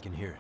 can hear it.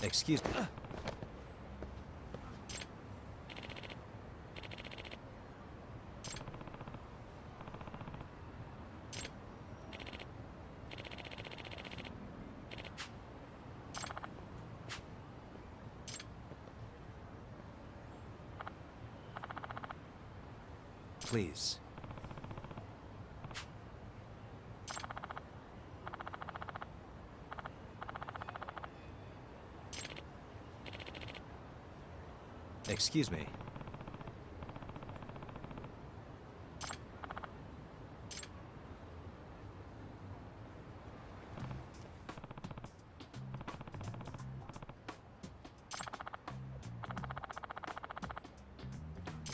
Excuse me. Please. Excuse me.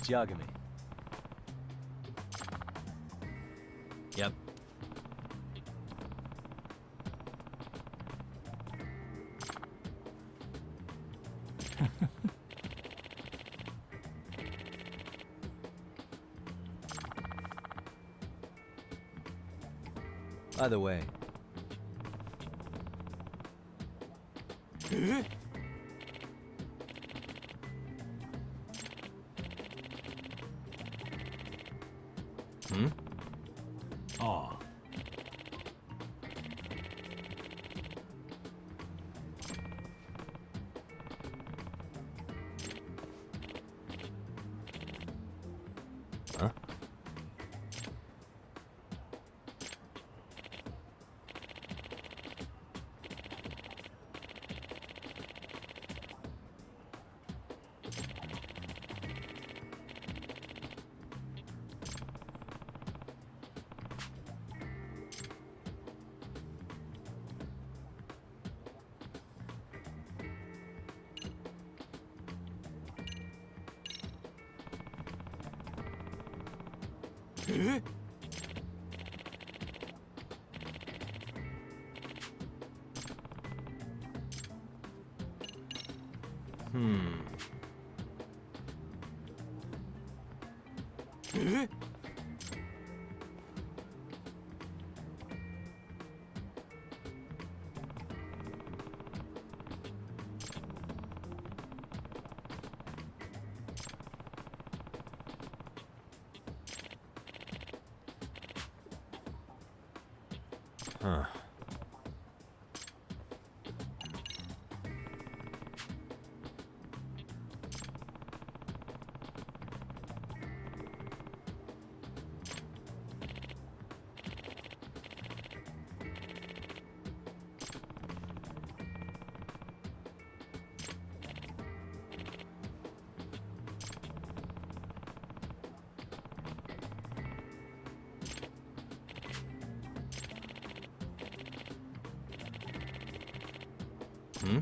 Yagami. Yep. By the way. Hmm? Oh. Huh? Huh. Hmm?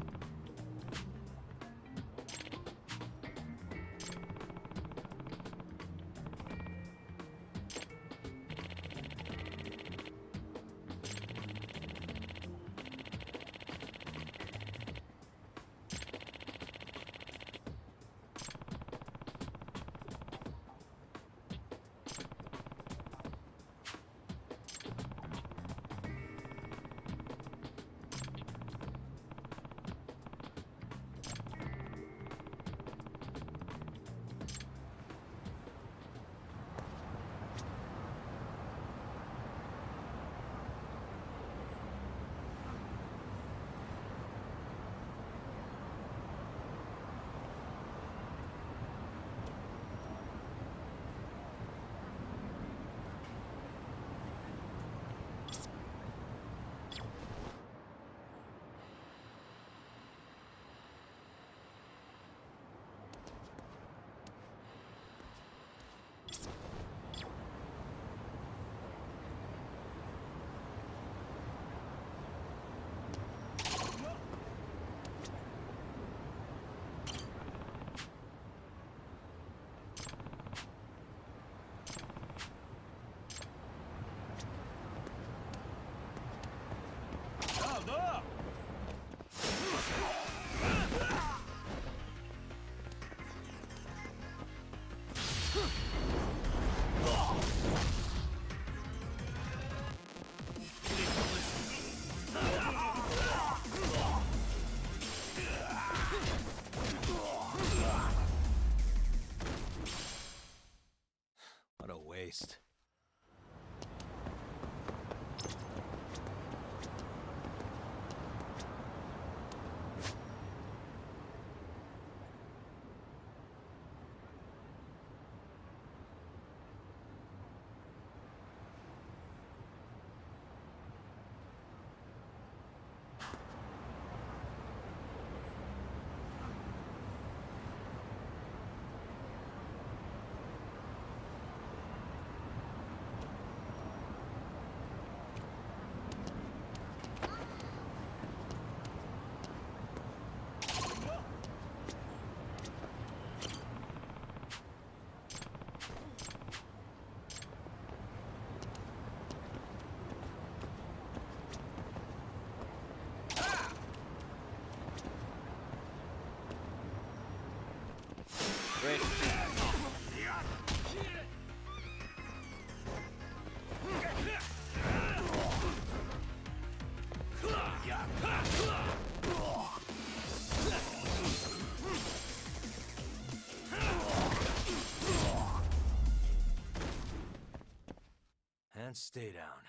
Stay down.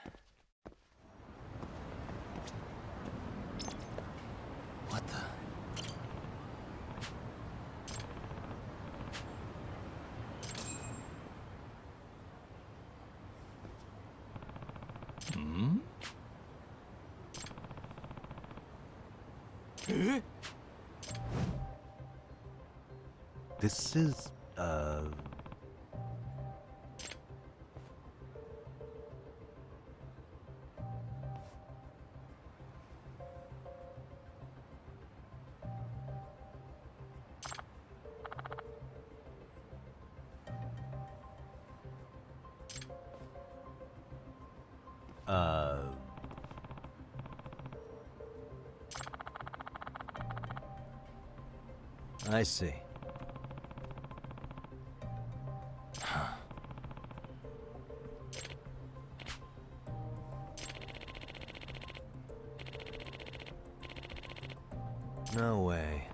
What the? Hmm? This is, I see. No way.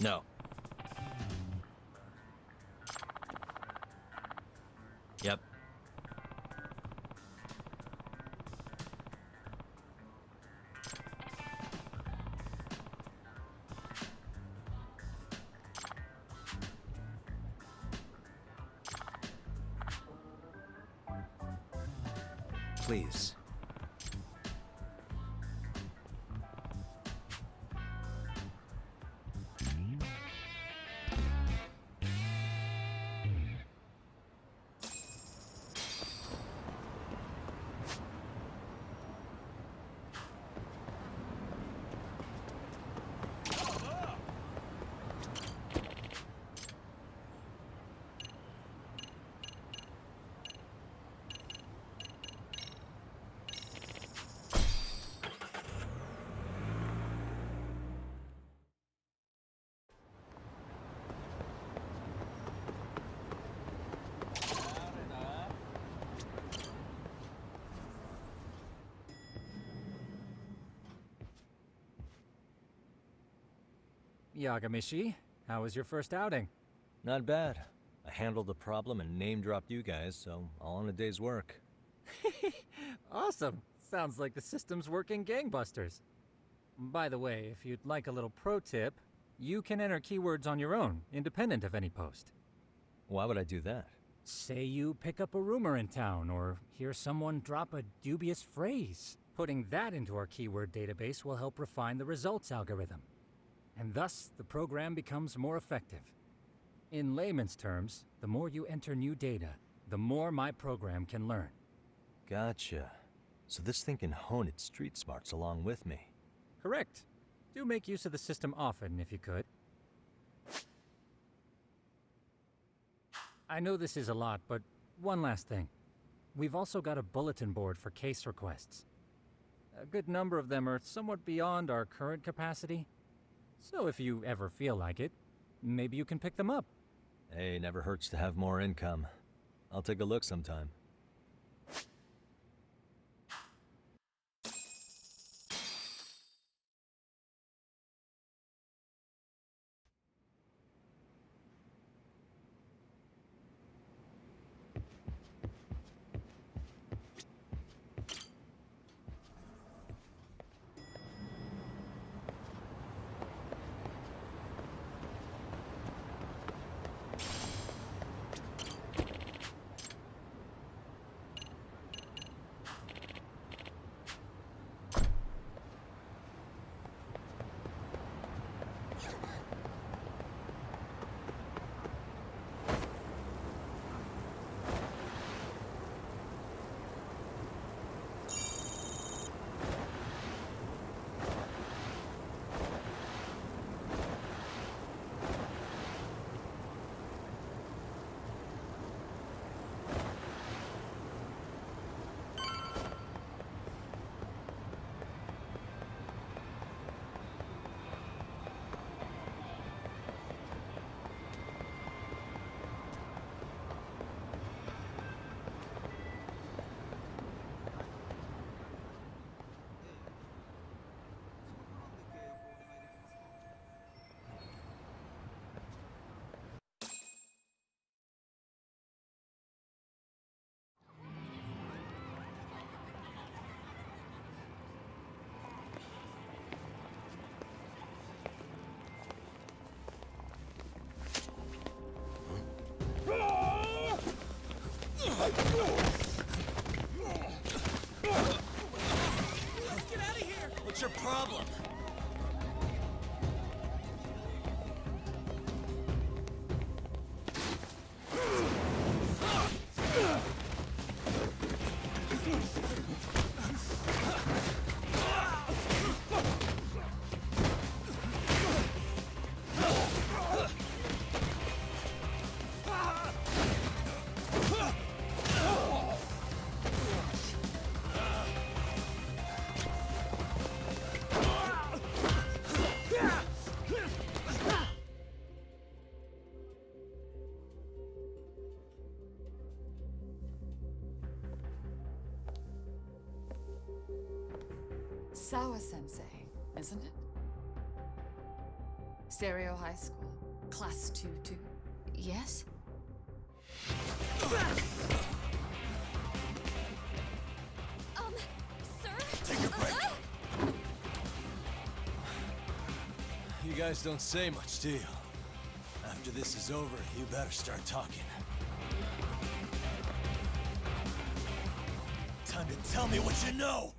No. Yep. Please. Yagami, how was your first outing? Not bad. I handled the problem and name-dropped you guys, so all in a day's work. Awesome. Sounds like the system's working gangbusters. By the way, if you'd like a little pro tip, you can enter keywords on your own, independent of any post. Why would I do that? Say you pick up a rumor in town, or hear someone drop a dubious phrase. Putting that into our keyword database will help refine the results algorithm. And thus, the program becomes more effective. In layman's terms, the more you enter new data, the more my program can learn. Gotcha. So this thing can hone its street smarts along with me. Correct. Do make use of the system often, if you could. I know this is a lot, but one last thing. We've also got a bulletin board for case requests. A good number of them are somewhat beyond our current capacity. So if you ever feel like it, maybe you can pick them up. Hey, never hurts to have more income. I'll take a look sometime. Get out of here! What's your problem? Sawa-sensei, isn't it? Stereo High School, Class 2-2. Yes? Sir? Take your break. You guys don't say much, do you? After this is over, you better start talking. Time to tell me what you know!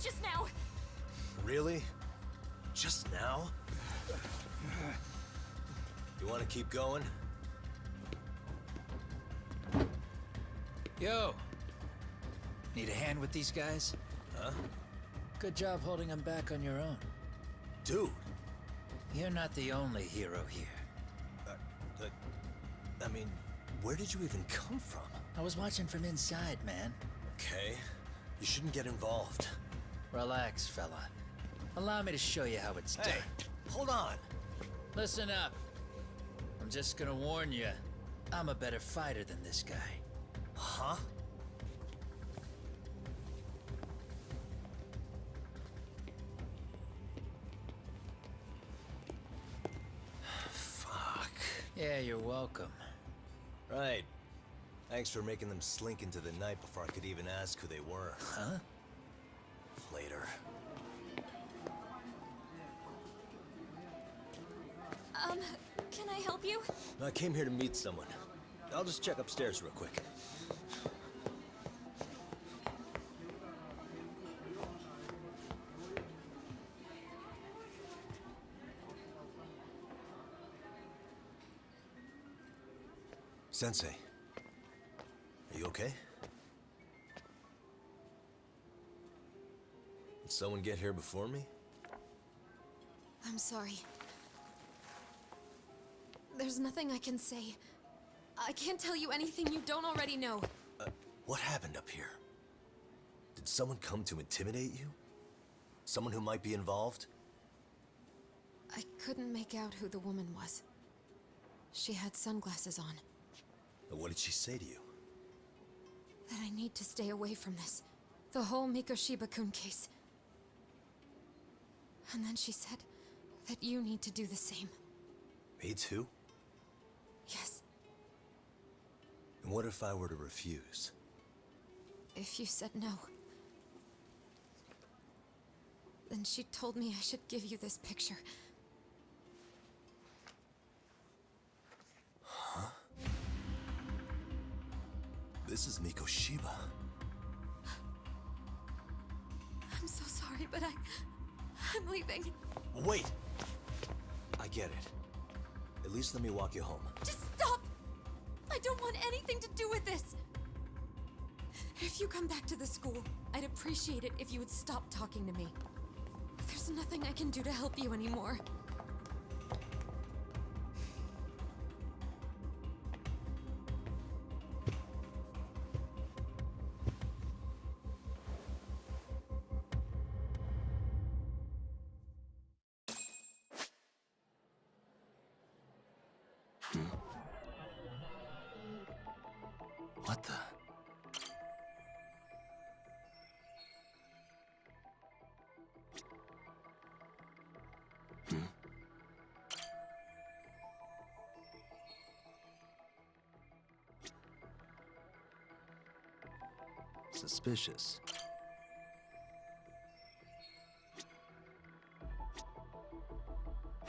Just now. Really? Just now? You want to keep going? Yo! Need a hand with these guys? Huh? Good job holding them back on your own. Dude! You're not the only hero here. I mean, where did you even come from? I was watching from inside, man. Okay. You shouldn't get involved. Relax, fella. Allow me to show you how it's done. Hey, hold on. Listen up. I'm just gonna warn you. I'm a better fighter than this guy. Huh? Fuck. Yeah, you're welcome. Right. Thanks for making them slink into the night before I could even ask who they were. Huh? Later. Can I help you? I came here to meet someone. I'll just check upstairs real quick. Sensei, are you okay? Did someone get here before me? I'm sorry. There's nothing I can say. I can't tell you anything you don't already know. What happened up here? Did someone come to intimidate you? Someone who might be involved? I couldn't make out who the woman was. She had sunglasses on. What did she say to you? That I need to stay away from this. The whole Mikoshiba-kun case. And then she said that you need to do the same. Me too? Yes. And what if I were to refuse? If you said no. Then she told me I should give you this picture. This is Miko Shiba. I'm so sorry, but I'm leaving. Wait! I get it. At least let me walk you home. Just stop! I don't want anything to do with this! If you come back to the school, I'd appreciate it if you would stop talking to me. There's nothing I can do to help you anymore. What the? Suspicious.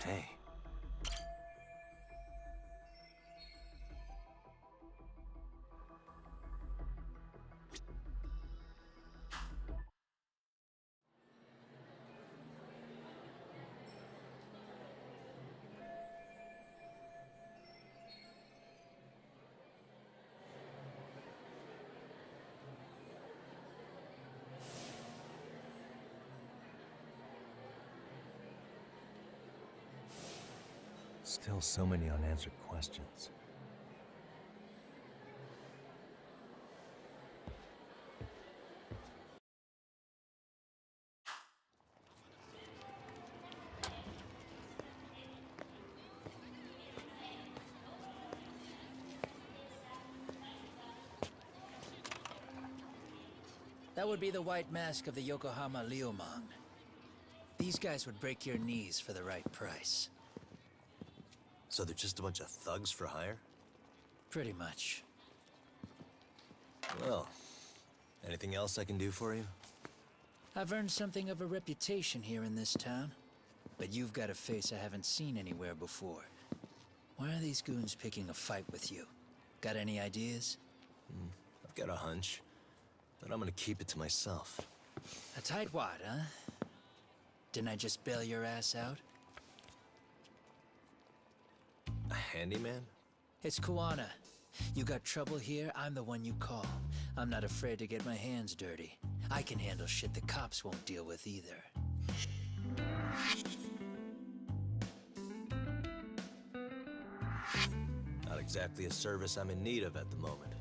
Hey. Still so many unanswered questions. That would be the white mask of the Yokohama Liumang. These guys would break your knees for the right price. So they're just a bunch of thugs for hire? Pretty much. Well, anything else I can do for you? I've earned something of a reputation here in this town. But you've got a face I haven't seen anywhere before. Why are these goons picking a fight with you? Got any ideas? I've got a hunch, but I'm gonna keep it to myself. A tightwad, huh? Didn't I just bail your ass out? A handyman? It's Kuwana. You got trouble here, I'm the one you call. I'm not afraid to get my hands dirty. I can handle shit the cops won't deal with either. Not exactly a service I'm in need of at the moment.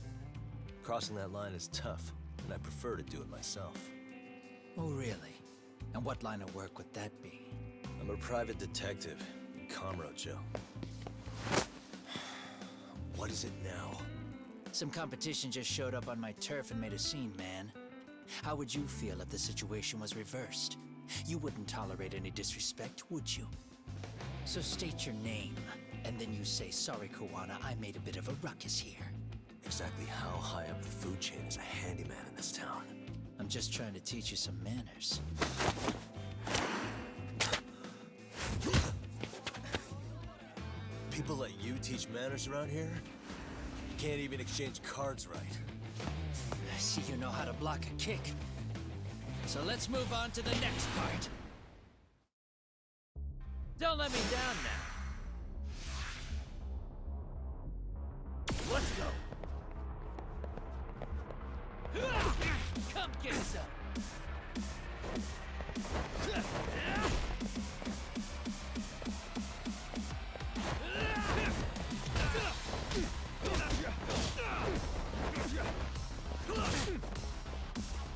Crossing that line is tough, and I prefer to do it myself. Oh, really? And what line of work would that be? I'm a private detective in Kamurocho. What is it now? Some competition just showed up on my turf and made a scene, man. How would you feel if the situation was reversed? You wouldn't tolerate any disrespect, would you? So state your name, and then you say, sorry, Kuwana, I made a bit of a ruckus here. Exactly how high up the food chain is a handyman in this town? I'm just trying to teach you some manners. People let you teach manners around here? You can't even exchange cards right. I see you know how to block a kick. So let's move on to the next part. Don't let me down now. Let's go. Come get some.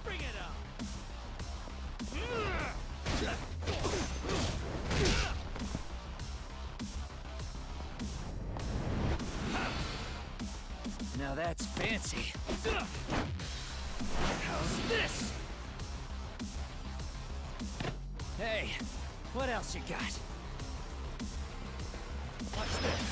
Bring it on. Now that's fancy. How's this? Hey, what else you got? Watch this.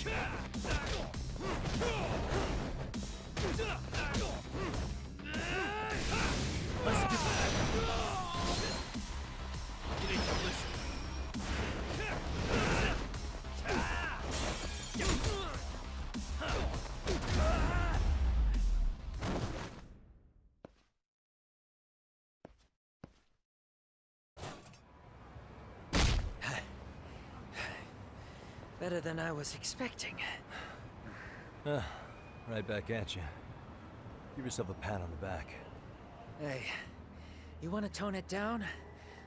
You need to listen. Better than I was expecting. Right back at you. Give yourself a pat on the back. Hey, you want to tone it down?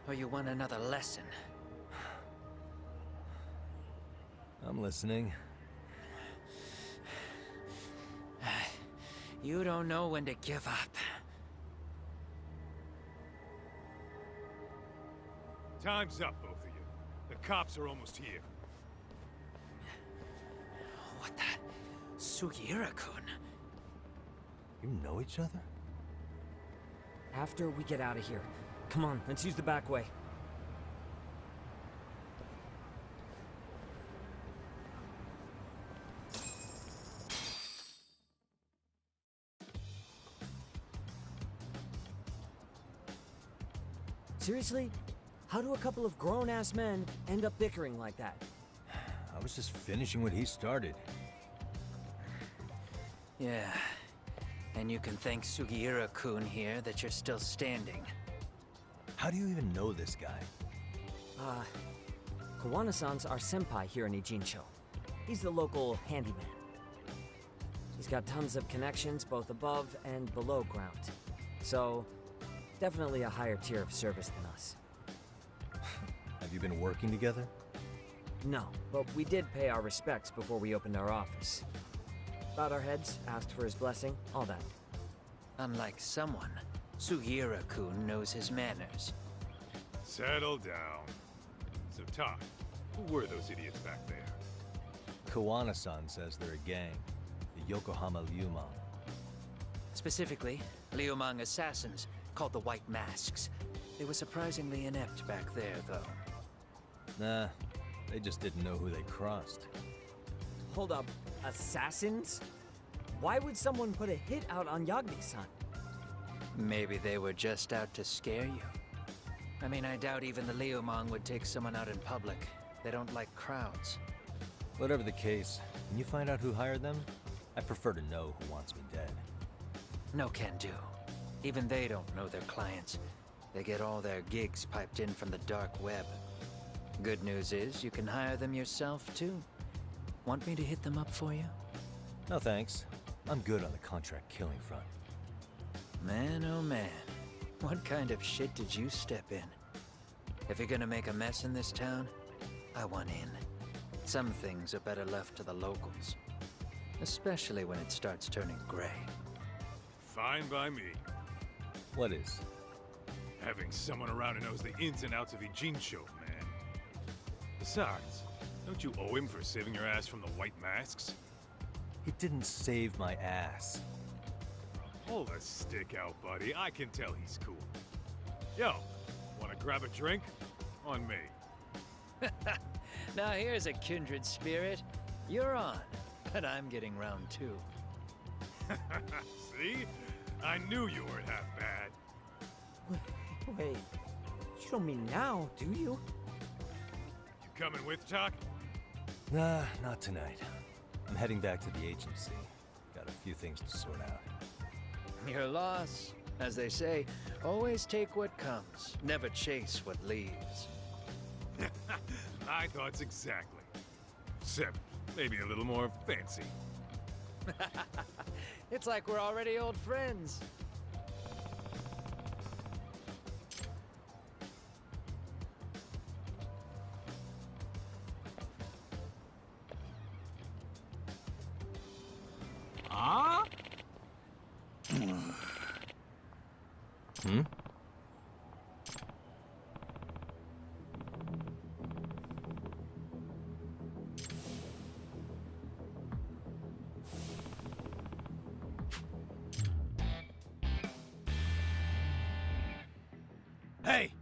Or you want another lesson? I'm listening. You don't know when to give up. Time's up, both of you. The cops are almost here. What the? Sugiura-kun? You know each other? After we get out of here. Come on, let's use the back way. Seriously? How do a couple of grown-ass men end up bickering like that? I was just finishing what he started. Yeah. And you can thank Sugiura-kun here that you're still standing. How do you even know this guy? Kawana-san's our senpai here in Ijincho. He's the local handyman. He's got tons of connections both above and below ground. So, definitely a higher tier of service than us. Have you been working together? No, but we did pay our respects before we opened our office. Bowed our heads, asked for his blessing, all that. Unlike someone, Sugiura-kun knows his manners. Settle down. So, Todd, who were those idiots back there? Kawana-san says they're a gang. The Yokohama Ryumang. Specifically, Ryumang assassins, called the White Masks. They were surprisingly inept back there, though. Nah, they just didn't know who they crossed. Hold up, assassins? Why would someone put a hit out on Yagami-san? Maybe they were just out to scare you. I mean, I doubt even the Ryumang would take someone out in public. They don't like crowds. Whatever the case, can you find out who hired them? I prefer to know who wants me dead. No can do. Even they don't know their clients. They get all their gigs piped in from the dark web. Good news is, you can hire them yourself, too. Want me to hit them up for you? No thanks. I'm good on the contract killing front. Man, oh man. What kind of shit did you step in? If you're gonna make a mess in this town, I want in. Some things are better left to the locals. Especially when it starts turning gray. Fine by me. What is? Having someone around who knows the ins and outs of Ijincho, man. Besides, don't you owe him for saving your ass from the White Masks? He didn't save my ass. Pull the stick out, buddy. I can tell he's cool. Yo, wanna grab a drink? On me. Now here's a kindred spirit. You're on, but I'm getting round two. See? I knew you weren't half bad. Wait, you don't mean now, do you? You coming with, Talk? Nah, not tonight. I'm heading back to the agency. Got a few things to sort out. Your loss. As they say, always take what comes, never chase what leaves. My thoughts exactly. Except maybe a little more fancy. It's like we're already old friends. Huh? Hmm? Hey!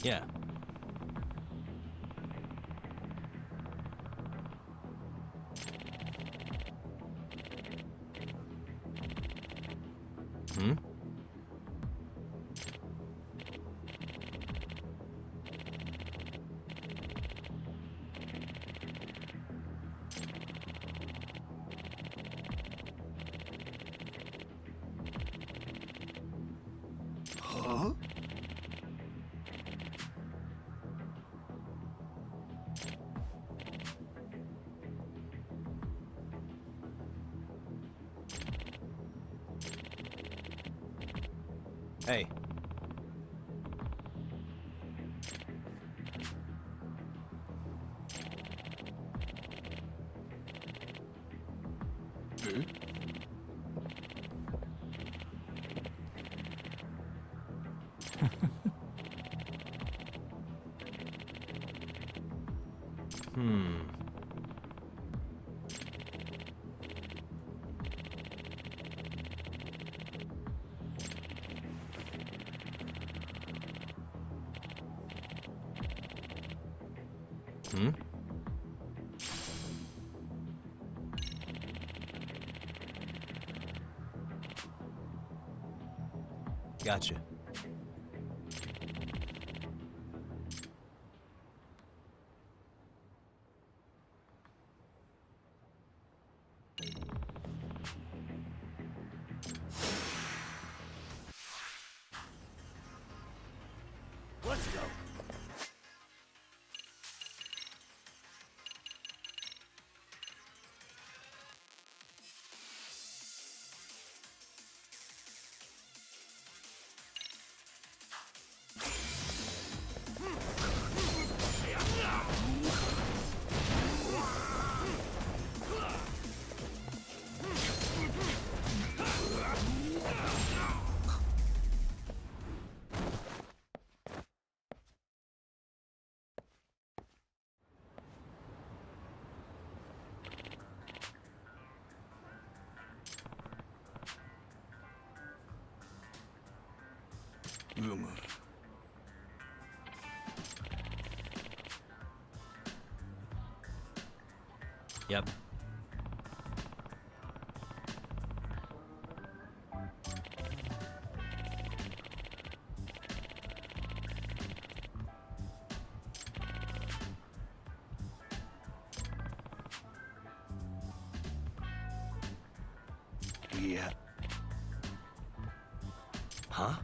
Yeah. Hmm? Huh? Hey. Hmm? Hmm. Hmm? Gotcha. Let's go. Yep. Yeah. Huh?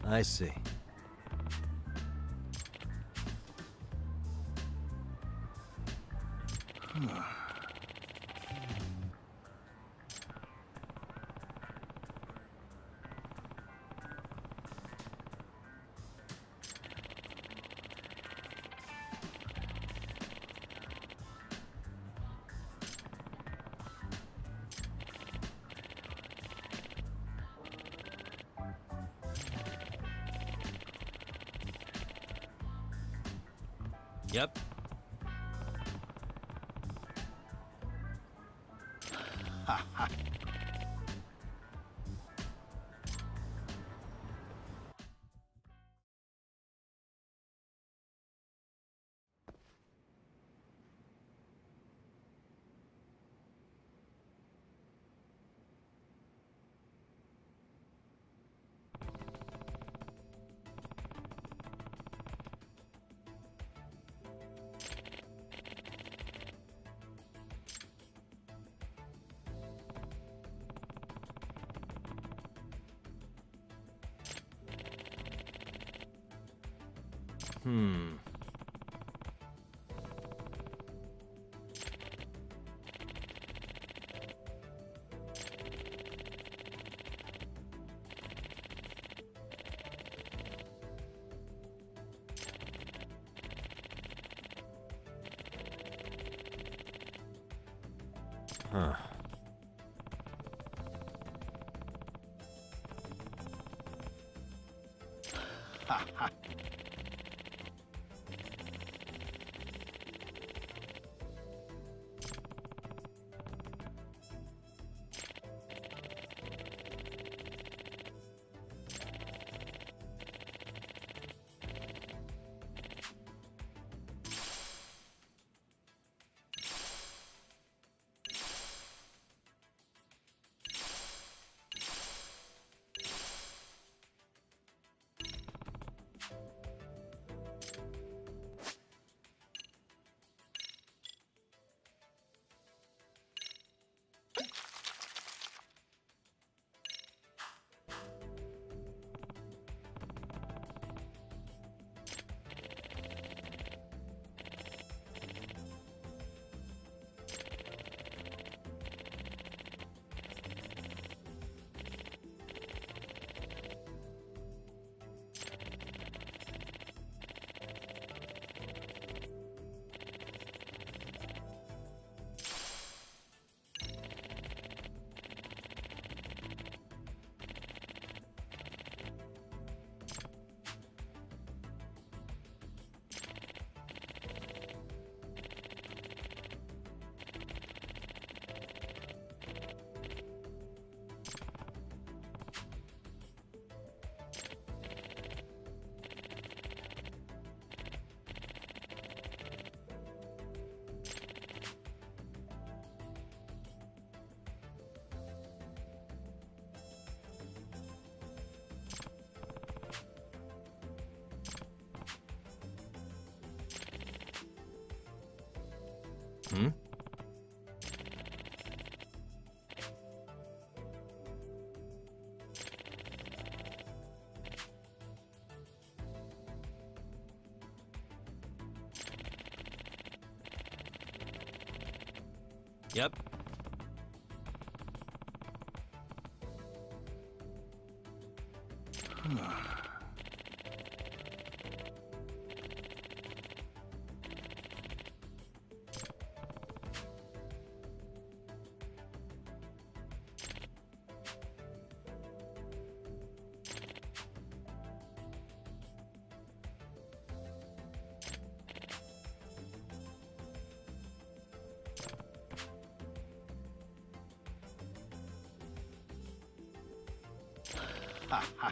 I see. Yep. Hmm. Huh. Hmm? Yep. Ha ha.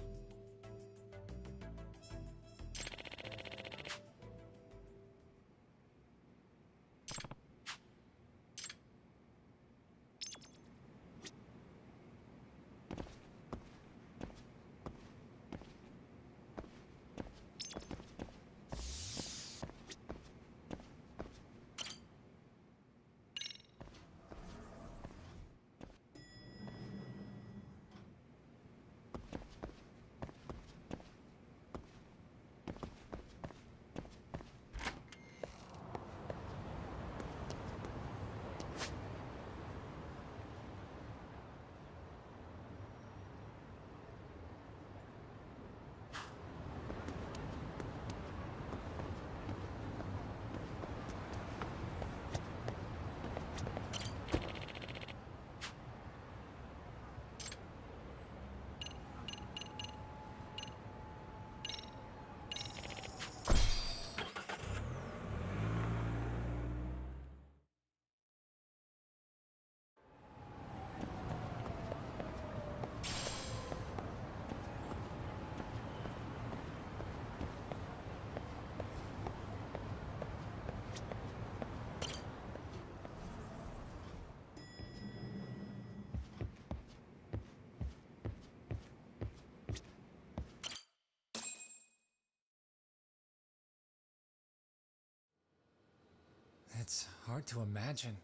It's hard to imagine.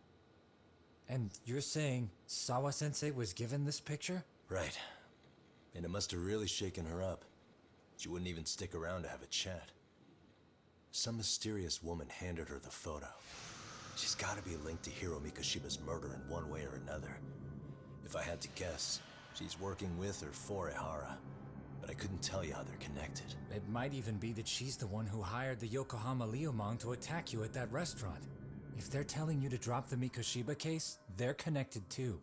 And you're saying Sawa-sensei was given this picture? Right. And it must have really shaken her up. She wouldn't even stick around to have a chat. Some mysterious woman handed her the photo. She's gotta be linked to Hiro Mikoshiba's murder in one way or another. If I had to guess, she's working with or for Ehara. But I couldn't tell you how they're connected. It might even be that she's the one who hired the Yokohama Liumang to attack you at that restaurant. If they're telling you to drop the Mikoshiba case, they're connected too.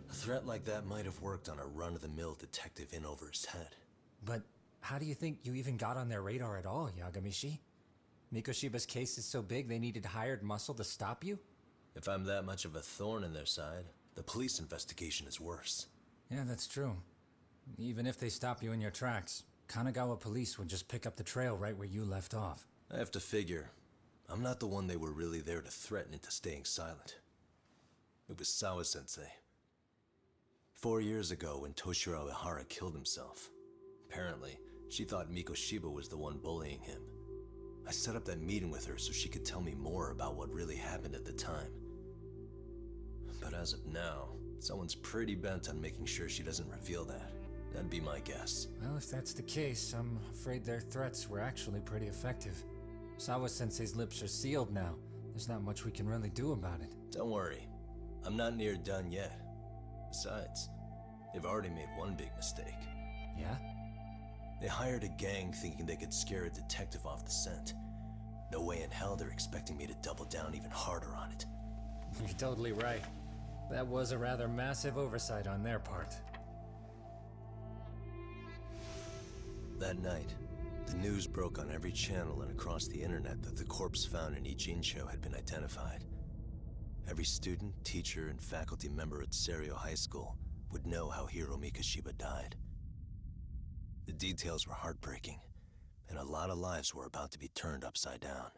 A threat like that might have worked on a run-of-the-mill detective in over his head. But how do you think you even got on their radar at all, Yagami-shi? Mikoshiba's case is so big they needed hired muscle to stop you? If I'm that much of a thorn in their side, the police investigation is worse. Yeah, that's true. Even if they stop you in your tracks, Kanagawa police would just pick up the trail right where you left off. I have to figure, I'm not the one they were really there to threaten into staying silent. It was Sawa-sensei. 4 years ago when Toshiro Ehara killed himself, apparently, she thought Mikoshiba was the one bullying him. I set up that meeting with her so she could tell me more about what really happened at the time. But as of now, someone's pretty bent on making sure she doesn't reveal that. That'd be my guess. Well, if that's the case, I'm afraid their threats were actually pretty effective. Sawa-sensei's lips are sealed now. There's not much we can really do about it. Don't worry. I'm not near done yet. Besides, they've already made one big mistake. Yeah? They hired a gang thinking they could scare a detective off the scent. No way in hell they're expecting me to double down even harder on it. You're totally right. That was a rather massive oversight on their part. That night, the news broke on every channel and across the internet that the corpse found in Ijincho had been identified. Every student, teacher, and faculty member at Serio High School would know how Hiro Mikoshiba died. The details were heartbreaking, and a lot of lives were about to be turned upside down.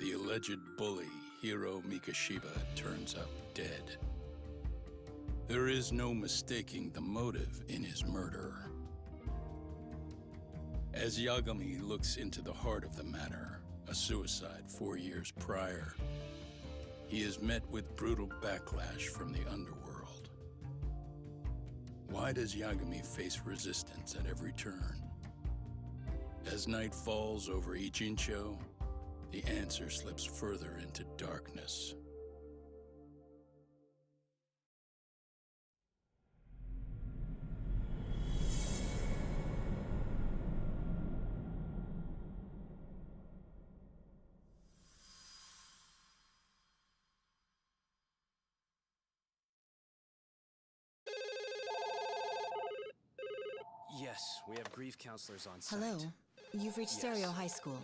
The alleged bully Hiro Mikashiba turns up dead. There is no mistaking the motive in his murder. As Yagami looks into the heart of the matter, a suicide 4 years prior, he is met with brutal backlash from the underworld. Why does Yagami face resistance at every turn? As night falls over Ijincho, the answer slips further into darkness. Yes, we have grief counselors on site. Hello. You've reached Yes. Stereo High School.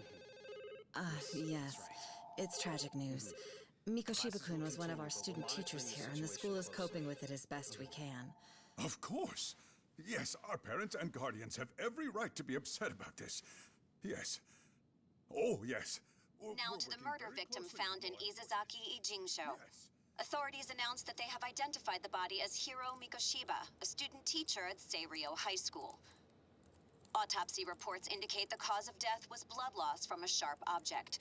Yes. That's right. It's tragic news. Mikoshiba-kun was one of our student teachers here, and the school is coping with it as best we can. Of course. Yes, our parents and guardians have every right to be upset about this. Yes. Oh, yes. Now to the murder victim found in Izazaki Ijincho. Yes. Authorities announced that they have identified the body as Hiro Mikoshiba, a student teacher at Seirio High School. Autopsy reports indicate the cause of death was blood loss from a sharp object.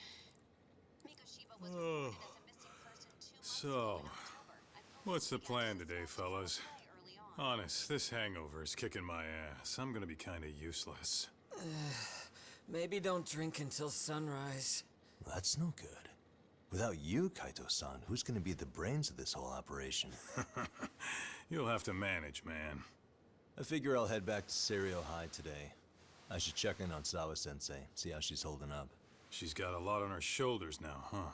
Mikoshiba was reported as a missing person 2 months So, ago in October. What's the plan today, fellas? Honest, this hangover is kicking my ass. I'm gonna be kinda useless. Maybe don't drink until sunrise. That's no good. Without you, Kaito-san, who's gonna be the brains of this whole operation? You'll have to manage, man. I figure I'll head back to Seirio High today. I should check in on Sawa-sensei, see how she's holding up. She's got a lot on her shoulders now, huh?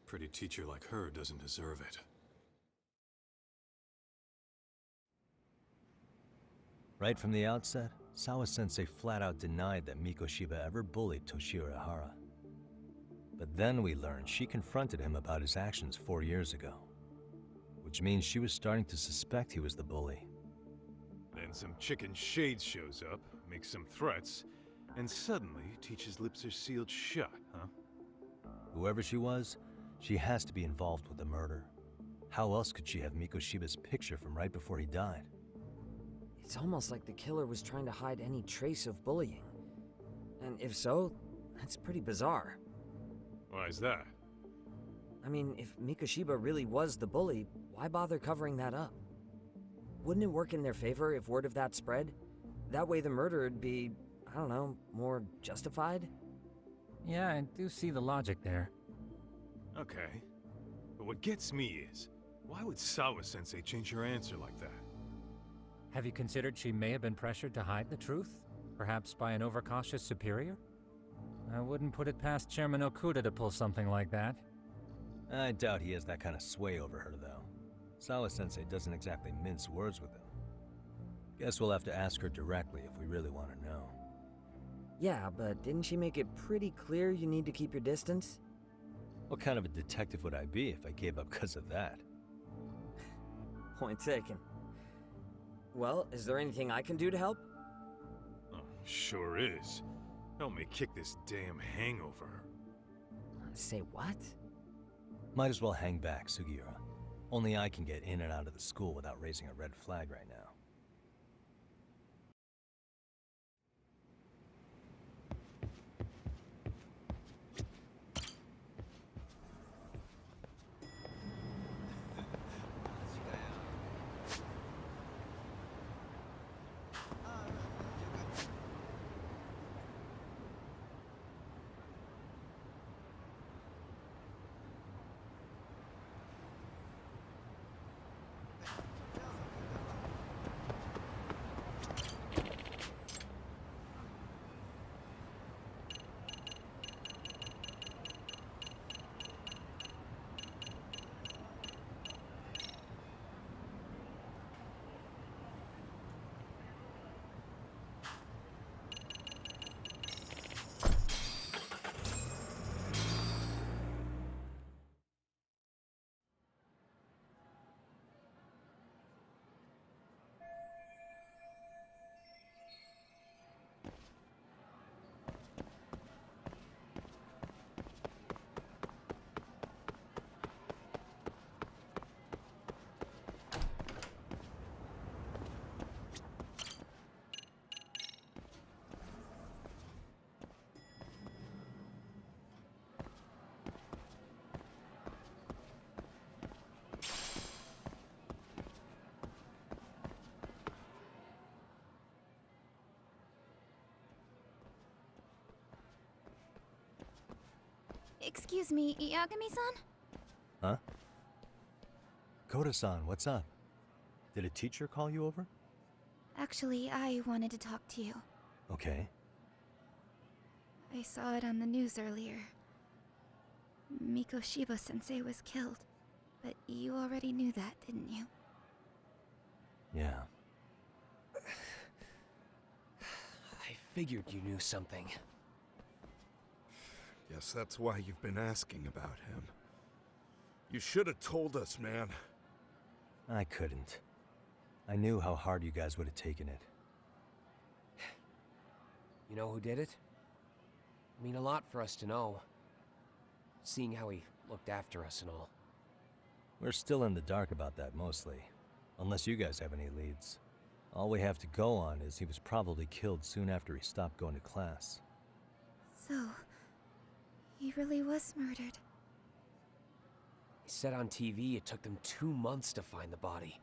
Pretty teacher like her doesn't deserve it. Right from the outset, Sawa-sensei flat out denied that Mikoshiba ever bullied Toshiro Ihara. But then we learned she confronted him about his actions 4 years ago. Which means she was starting to suspect he was the bully. Then some chicken shade shows up, makes some threats, and suddenly Teach's lips are sealed shut, huh? Whoever she was, she has to be involved with the murder. How else could she have Mikoshiba's picture from right before he died? It's almost like the killer was trying to hide any trace of bullying. And if so, that's pretty bizarre. Why is that? I mean, if Mikoshiba really was the bully, why bother covering that up? Wouldn't it work in their favor if word of that spread? That way the murder would be, I don't know, more justified? Yeah, I do see the logic there. Okay. But what gets me is, why would Sawa-sensei change her answer like that? Have you considered she may have been pressured to hide the truth? Perhaps by an overcautious superior? I wouldn't put it past Chairman Okuda to pull something like that. I doubt he has that kind of sway over her, though. Sawa-sensei doesn't exactly mince words with him. Guess we'll have to ask her directly if we really want to know. Yeah, but didn't she make it pretty clear you need to keep your distance? What kind of a detective would I be if I gave up because of that? Point taken. Well, is there anything I can do to help? Oh, sure is. Help me kick this damn hangover. Say what? Might as well hang back, Sugiura. Only I can get in and out of the school without raising a red flag right now. Excuse me, Yagami-san? Huh? Koda-san, what's up? Did a teacher call you over? Actually, I wanted to talk to you. Okay. I saw it on the news earlier. Mikoshiba-sensei was killed. But you already knew that, didn't you? Yeah. I figured you knew something. Guess that's why you've been asking about him. You should have told us, man. I couldn't. I knew how hard you guys would have taken it. You know who did it? I mean a lot for us to know. Seeing how he looked after us and all. We're still in the dark about that, mostly. Unless you guys have any leads. All we have to go on is he was probably killed soon after he stopped going to class. So, he really was murdered. He said on TV it took them 2 months to find the body.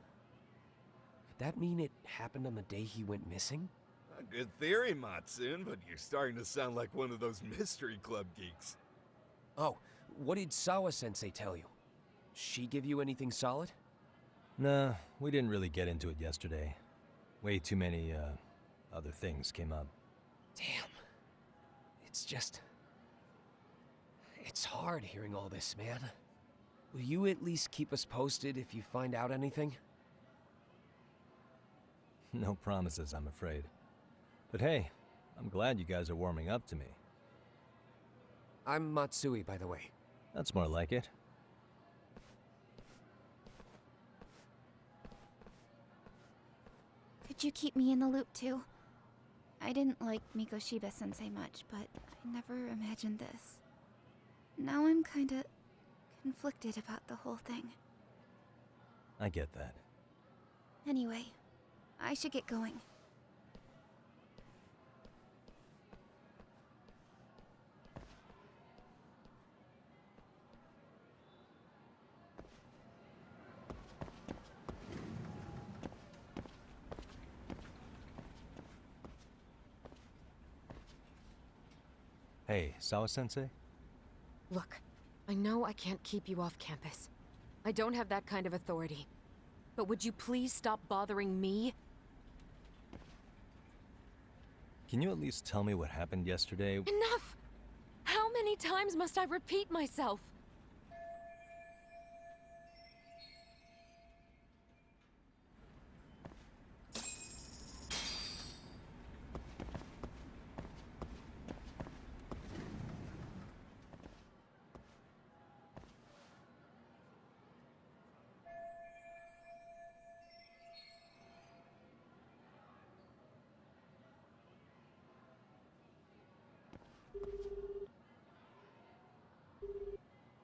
Could that mean it happened on the day he went missing? A good theory, Matsun, but you're starting to sound like one of those mystery club geeks. Oh, what did Sawa-sensei tell you? She give you anything solid? Nah, we didn't really get into it yesterday. Way too many, other things came up. Damn. It's just... It's hard hearing all this, man. Will you at least keep us posted if you find out anything? No promises, I'm afraid. But hey, I'm glad you guys are warming up to me. I'm Matsui, by the way. That's more like it. Could you keep me in the loop too? I didn't like Mikoshiba-sensei much, but I never imagined this. Now I'm kinda conflicted about the whole thing. I get that. Anyway, I should get going. Hey, Sawa-sensei? Look, I know I can't keep you off campus. I don't have that kind of authority. But would you please stop bothering me? Can you at least tell me what happened yesterday? Enough! How many times must I repeat myself?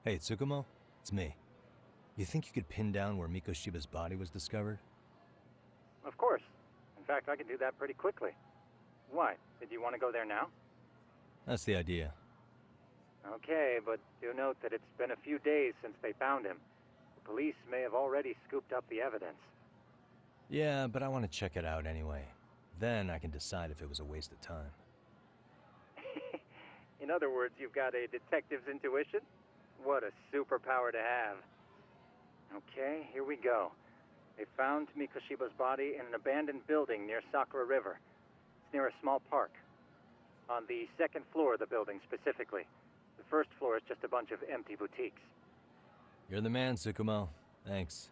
Hey, Tsukumo? It's me. You think you could pin down where Mikoshiba's body was discovered? Of course. In fact, I can do that pretty quickly. Why? Did you want to go there now? That's the idea. Okay, but do note that it's been a few days since they found him. The police may have already scooped up the evidence. Yeah, but I want to check it out anyway. Then I can decide if it was a waste of time. In other words, you've got a detective's intuition? What a superpower to have. Okay, here we go. They found Mikoshiba's body in an abandoned building near Sakura River. It's near a small park. On the second floor of the building, specifically. The first floor is just a bunch of empty boutiques. You're the man, Tsukumo. Thanks.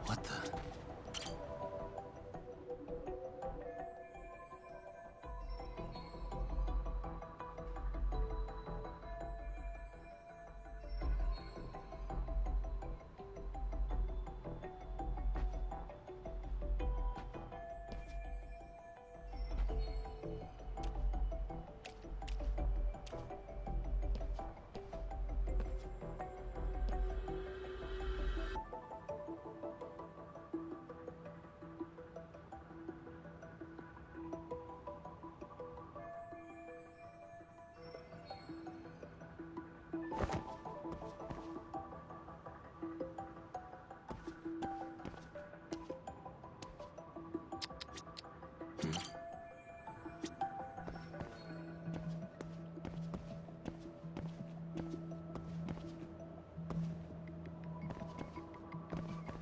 What the?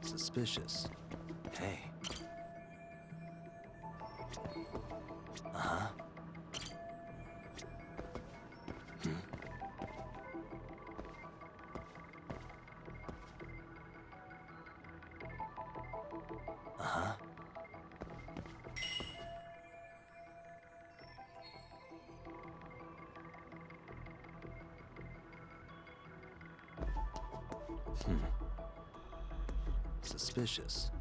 Suspicious. Hey. Uh-huh. Uh-huh. Suspicious.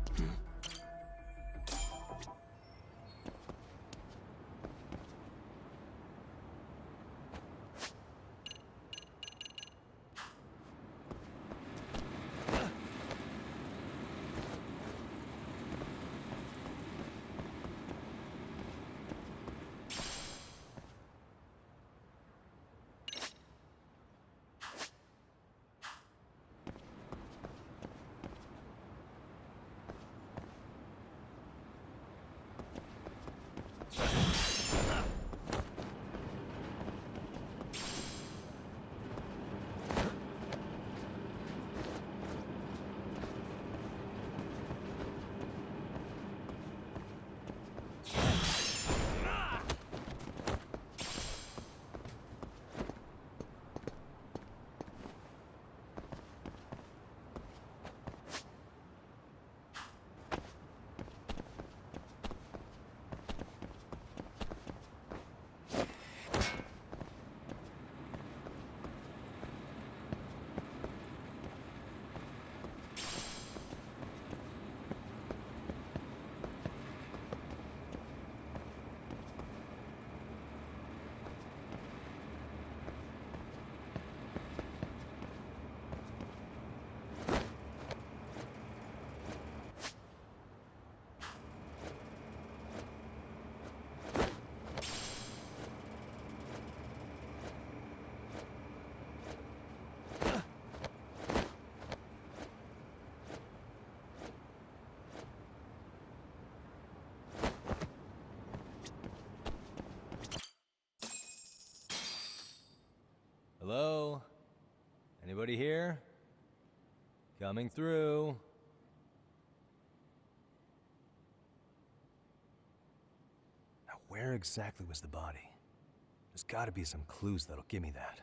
Hello? Anybody here? Coming through. Now, where exactly was the body? There's gotta be some clues that'll give me that.